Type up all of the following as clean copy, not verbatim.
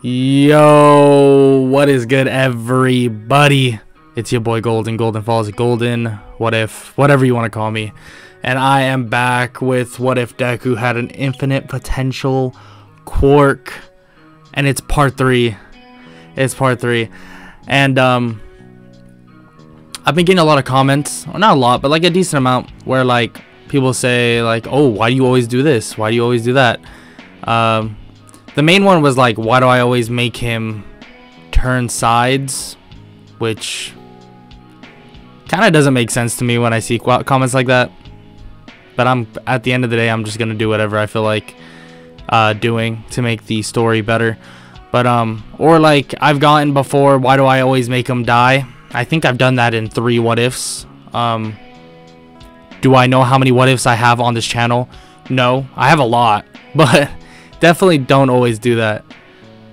Yo, what is good, everybody? It's your boy Golden Falls Golden, what if, whatever you want to call me. And I am back with what if Deku had an infinite potential quirk. And it's part 3. It's part 3. And I've been getting a lot of comments, well, not a lot, but like a decent amount, where like people say like, oh, why do you always do this? Why do you always do that? The main one was like, why do I always make him turn sides? Which kind of doesn't make sense to me when I see comments like that. But at the end of the day, I'm just gonna do whatever I feel like doing to make the story better. But or like I've gotten before, why do I always make him die? I think I've done that in 3 what ifs. Do I know how many what ifs I have on this channel? No, I have a lot, but definitely don't always do that.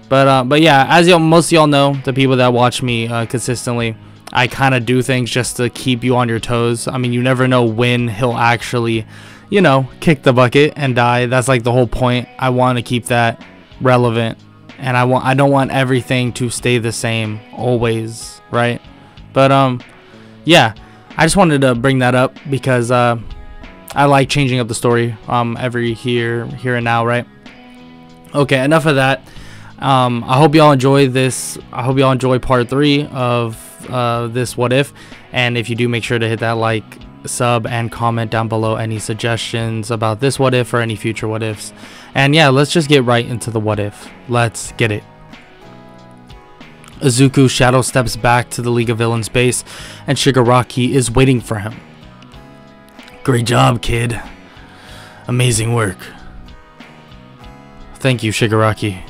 But yeah, as most of y'all know, the people that watch me consistently, I kind of do things just to keep you on your toes. I mean, you never know when he'll actually, you know, kick the bucket and die. That's like the whole point. I want to keep that relevant, and I don't want everything to stay the same always, right? But yeah, I just wanted to bring that up because I like changing up the story every here and now, right? Okay, enough of that. I hope y'all enjoy this. I hope y'all enjoy part 3 of this what if. And if you do, make sure to hit that like, sub, and comment down below any suggestions about this what if or any future what ifs. And yeah, let's just get right into the what if. Let's get it. Izuku Shadow steps back to the League of Villains base, and Shigaraki is waiting for him. Great job, kid. Amazing work. Thank you, Shigaraki.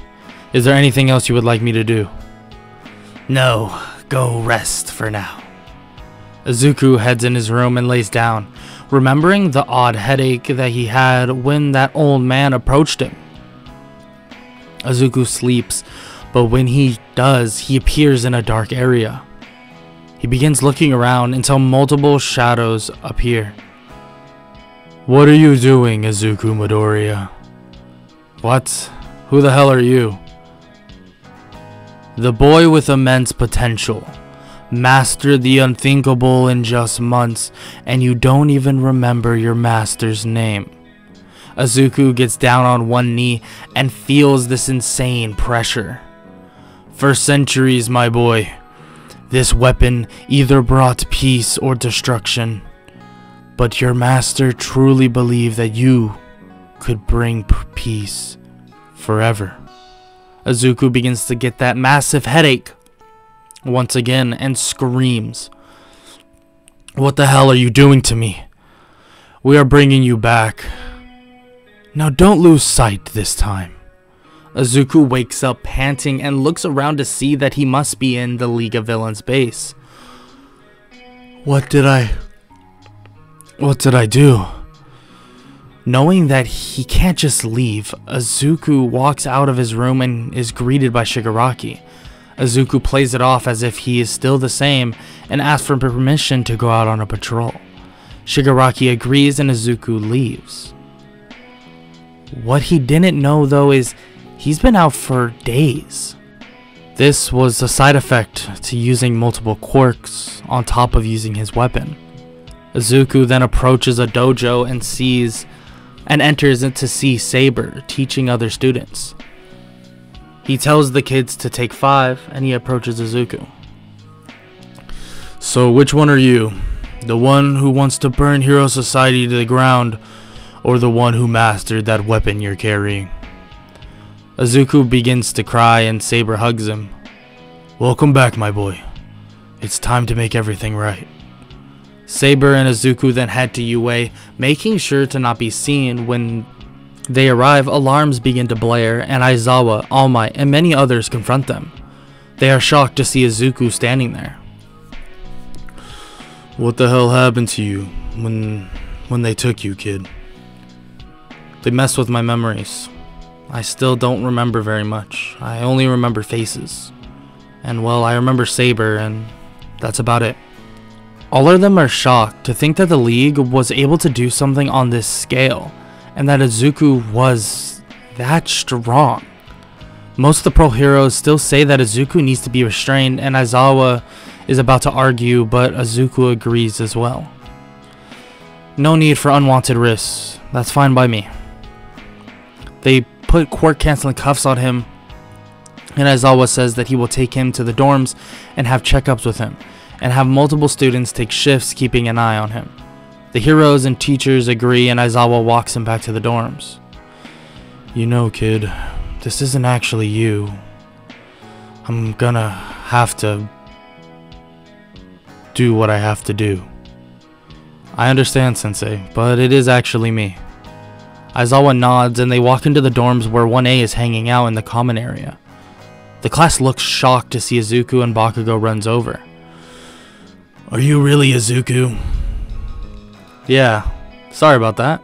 Is there anything else you would like me to do? No, go rest for now. Izuku heads in his room and lays down, remembering the odd headache that he had when that old man approached him. Izuku sleeps, but when he does, he appears in a dark area. He begins looking around until multiple shadows appear. What are you doing, Izuku Midoriya? What? Who the hell are you? The boy with immense potential. Mastered the unthinkable in just months, and you don't even remember your master's name. Izuku gets down on one knee and feels this insane pressure. For centuries, my boy, this weapon either brought peace or destruction. But your master truly believed that you could bring peace forever. Izuku begins to get that massive headache once again and screams, "What the hell are you doing to me? We are bringing you back. Now don't lose sight this time." Izuku wakes up panting and looks around to see that he must be in the League of Villains base. What did I do? Knowing that he can't just leave, Izuku walks out of his room and is greeted by Shigaraki. Izuku plays it off as if he is still the same and asks for permission to go out on a patrol. Shigaraki agrees and Izuku leaves. What he didn't know though is he's been out for days. This was a side effect to using multiple quirks on top of using his weapon. Izuku then approaches a dojo and enters to see Saber teaching other students. He tells the kids to take 5 and he approaches Izuku. So which one are you? The one who wants to burn Hero Society to the ground, or the one who mastered that weapon you're carrying? Izuku begins to cry and Saber hugs him. Welcome back, my boy. It's time to make everything right. Saber and Izuku then head to UA, making sure to not be seen. When they arrive, alarms begin to blare, and Aizawa, All Might, and many others confront them. They are shocked to see Izuku standing there. What the hell happened to you when they took you, kid? They messed with my memories. I still don't remember very much. I only remember faces. And well, I remember Saber, and that's about it. All of them are shocked to think that the League was able to do something on this scale, and that Izuku was that strong. Most of the pro heroes still say that Izuku needs to be restrained, and Aizawa is about to argue, but Izuku agrees as well. No need for unwanted risks. That's fine by me. They put quirk canceling cuffs on him, and Aizawa says that he will take him to the dorms and have checkups with him, and have multiple students take shifts keeping an eye on him. The heroes and teachers agree, and Aizawa walks him back to the dorms. You know, kid, this isn't actually you. I'm gonna have to do what I have to do. I understand, Sensei, but it is actually me. Aizawa nods, and they walk into the dorms where 1A is hanging out in the common area. The class looks shocked to see Izuku, and Bakugo runs over. Are you really Izuku? Yeah, sorry about that.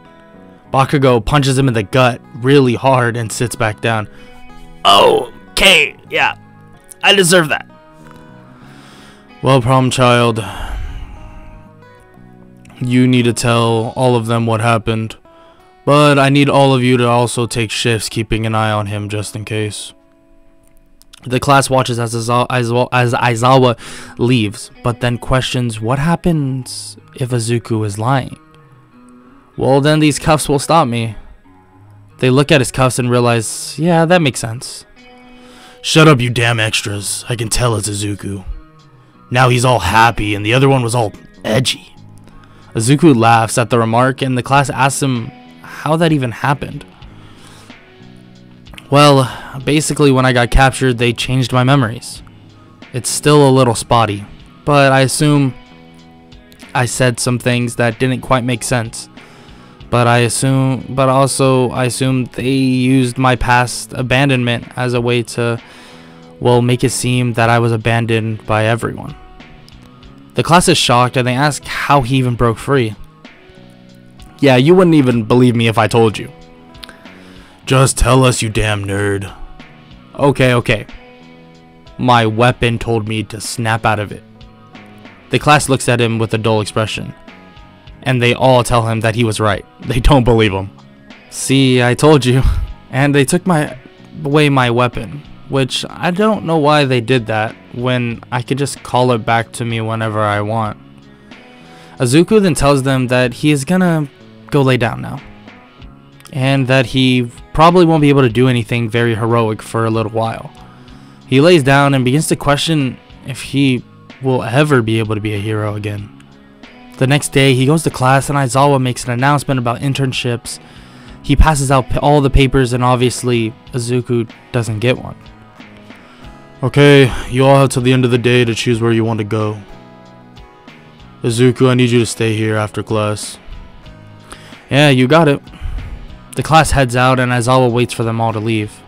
Bakugo punches him in the gut really hard and sits back down. Okay, yeah, I deserve that. Well, problem child, you need to tell all of them what happened, but I need all of you to also take shifts keeping an eye on him just in case. The class watches as Aizawa leaves, but then questions what happens if Izuku is lying. Well, then these cuffs will stop me. They look at his cuffs and realize, yeah, that makes sense. Shut up, you damn extras. I can tell it's Izuku. Now he's all happy and the other one was all edgy. Izuku laughs at the remark, and the class asks him how that even happened. Well, basically when I got captured, they changed my memories. It's still a little spotty, but I assume I said some things that didn't quite make sense. But I assume they used my past abandonment as a way to, well, make it seem that I was abandoned by everyone. The class is shocked, and they ask how he even broke free. Yeah, you wouldn't even believe me if I told you. Just tell us, you damn nerd. Okay. My weapon told me to snap out of it. The class looks at him with a dull expression, and they all tell him that he was right. They don't believe him. See, I told you. And they took away my weapon, which I don't know why they did that when I could just call it back to me whenever I want. Izuku then tells them that he is gonna go lay down now, and that he probably won't be able to do anything very heroic for a little while. He lays down and begins to question if he will ever be able to be a hero again. The next day, he goes to class, and Aizawa makes an announcement about internships. He passes out all the papers, and obviously Izuku doesn't get one. Okay, you all have till the end of the day to choose where you want to go. Izuku, I need you to stay here after class. Yeah, you got it. The class heads out, and Aizawa waits for them all to leave.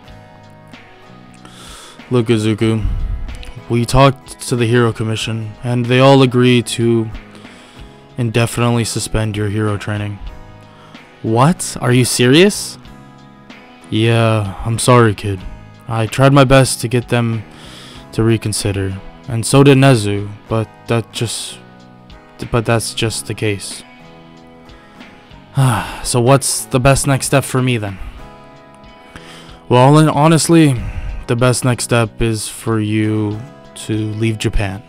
Look, Izuku, we talked to the Hero Commission, and they all agree to indefinitely suspend your hero training. What? Are you serious? Yeah, I'm sorry, kid. I tried my best to get them to reconsider, and so did Nezu, but that's just the case. So what's the best next step for me then? Well, honestly, the best next step is for you to leave Japan.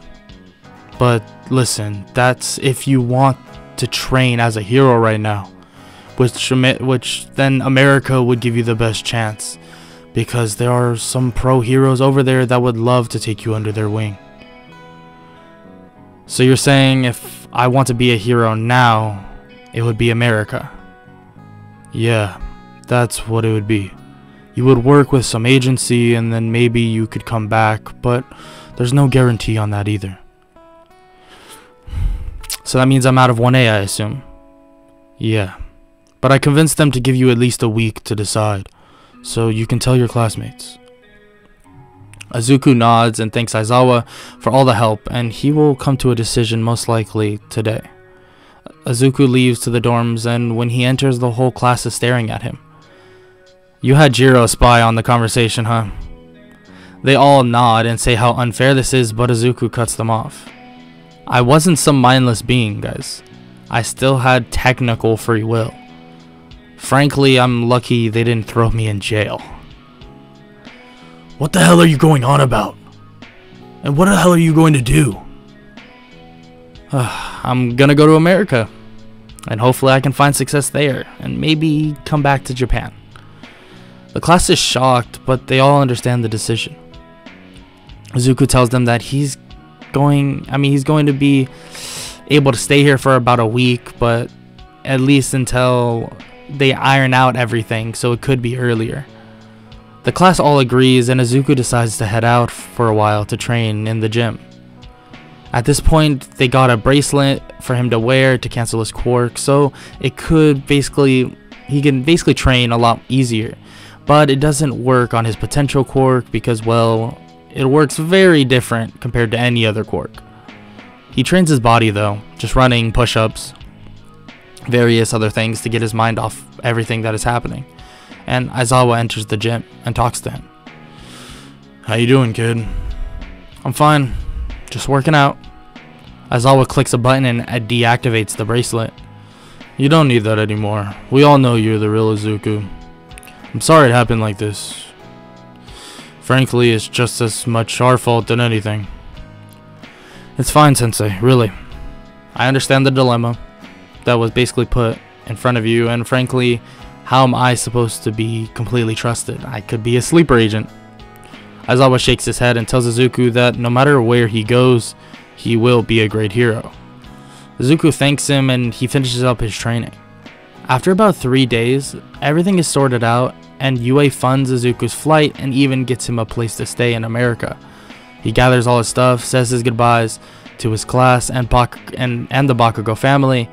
But listen, that's if you want to train as a hero right now, which then America would give you the best chance, because there are some pro heroes over there that would love to take you under their wing. So you're saying if I want to be a hero now, it would be America? Yeah, that's what it would be. You would work with some agency, and then maybe you could come back, but there's no guarantee on that either. So that means I'm out of 1A, I assume. Yeah, but I convinced them to give you at least a week to decide, so you can tell your classmates. Izuku nods and thanks Aizawa for all the help, and he will come to a decision most likely today. Izuku leaves to the dorms, and when he enters, the whole class is staring at him. You had Jiro spy on the conversation, huh? They all nod and say how unfair this is, but Izuku cuts them off. I wasn't some mindless being, guys. I still had technical free will. Frankly, I'm lucky they didn't throw me in jail. What the hell are you going on about? And what the hell are you going to do? I'm gonna go to America. And hopefully I can find success there. And maybe come back to Japan. The class is shocked, but they all understand the decision. Izuku tells them that he's going to be able to stay here for about a week, but at least until they iron out everything, so it could be earlier. The class all agrees, and Izuku decides to head out for a while to train in the gym. At this point, they got a bracelet for him to wear to cancel his quirk, so he can basically train a lot easier. But it doesn't work on his potential quirk because, well, it works very different compared to any other quirk. He trains his body though, just running, push-ups, various other things to get his mind off everything that is happening. And Aizawa enters the gym and talks to him. How you doing, kid? I'm fine, just working out. Aizawa clicks a button and deactivates the bracelet. You don't need that anymore. We all know you're the real Izuku. I'm sorry it happened like this. Frankly, it's just as much our fault than anything. It's fine, Sensei, really. I understand the dilemma that was basically put in front of you, and frankly, how am I supposed to be completely trusted? I could be a sleeper agent. Aizawa shakes his head and tells Izuku that no matter where he goes, he will be a great hero. Izuku thanks him and he finishes up his training. After about 3 days, everything is sorted out and UA funds Izuku's flight and even gets him a place to stay in America. He gathers all his stuff, says his goodbyes to his class and the Bakugo family,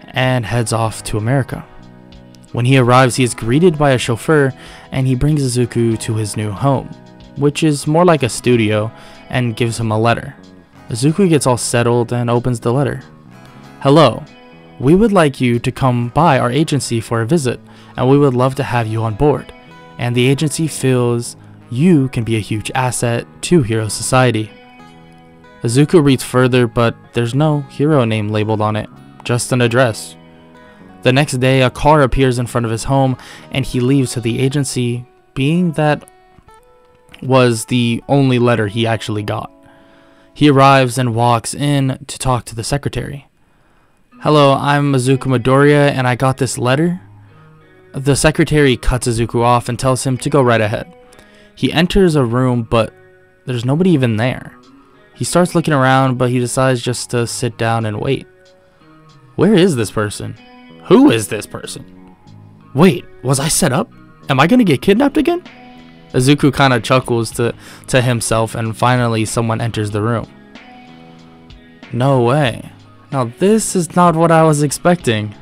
and heads off to America. When he arrives, he is greeted by a chauffeur and he brings Izuku to his new home, which is more like a studio, and gives him a letter. Izuku gets all settled and opens the letter. Hello, we would like you to come by our agency for a visit, and we would love to have you on board. And the agency feels you can be a huge asset to Hero Society. Izuku reads further, but there's no hero name labeled on it, just an address. The next day, a car appears in front of his home, and he leaves to the agency, being that was the only letter he actually got. He arrives and walks in to talk to the secretary. Hello, I'm Izuku Midoriya, and I got this letter. The secretary cuts Izuku off and tells him to go right ahead. He enters a room, but there's nobody even there. He starts looking around, but he decides just to sit down and wait. Where is this person? Who is this person? Wait, was I set up? Am I gonna get kidnapped again? Izuku kind of chuckles to himself, and finally someone enters the room. No way. Now this is not what I was expecting.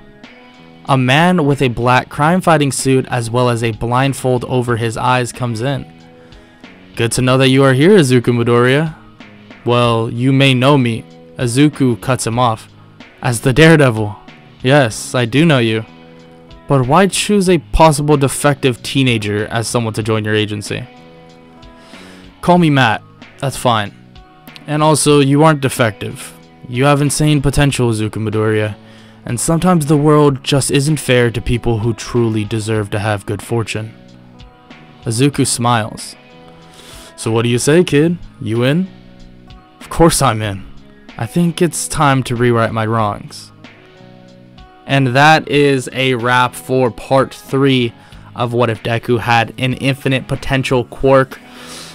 A man with a black crime-fighting suit as well as a blindfold over his eyes comes in. Good to know that you are here, Izuku Midoriya. Well, you may know me. Izuku cuts him off. As the Daredevil. Yes, I do know you. But why choose a possible defective teenager as someone to join your agency? Call me Matt. That's fine. And also, you aren't defective. You have insane potential, Izuku Midoriya. And sometimes the world just isn't fair to people who truly deserve to have good fortune. Izuku smiles. So what do you say, kid? You in? Of course I'm in. I think it's time to rewrite my wrongs. And that is a wrap for part 3 of What If Deku Had an Infinite Potential quirk.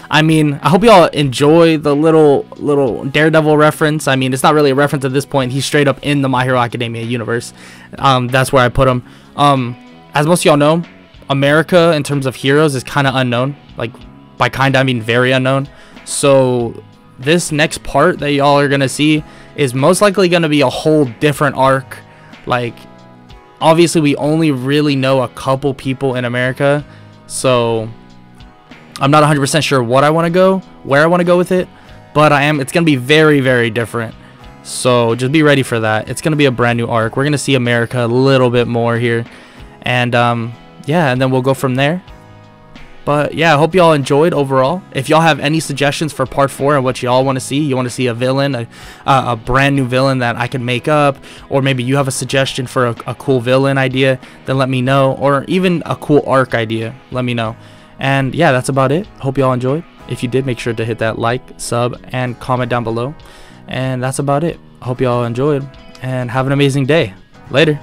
I mean, I hope y'all enjoy the little Daredevil reference. I mean, it's not really a reference at this point. He's straight up in the My Hero Academia universe. That's where I put him. As most of y'all know, America in terms of heroes is kind of unknown. Like, by kind I mean very unknown. So this next part that y'all are gonna see is most likely gonna be a whole different arc. Like, obviously we only really know a couple people in America, so I'm not 100% sure where I want to go with it, but it's going to be very, very different. So just be ready for that. It's going to be a brand new arc. We're going to see America a little bit more here. And yeah, and then we'll go from there. But yeah, I hope y'all enjoyed overall. If y'all have any suggestions for part 4 and what y'all want to see, you want to see a villain, a brand new villain that I can make up, or maybe you have a suggestion for a cool villain idea, then let me know, or even a cool arc idea, let me know. And yeah, that's about it. Hope y'all enjoyed. If you did, make sure to hit that like, sub, and comment down below. And that's about it. Hope y'all enjoyed, and have an amazing day. Later.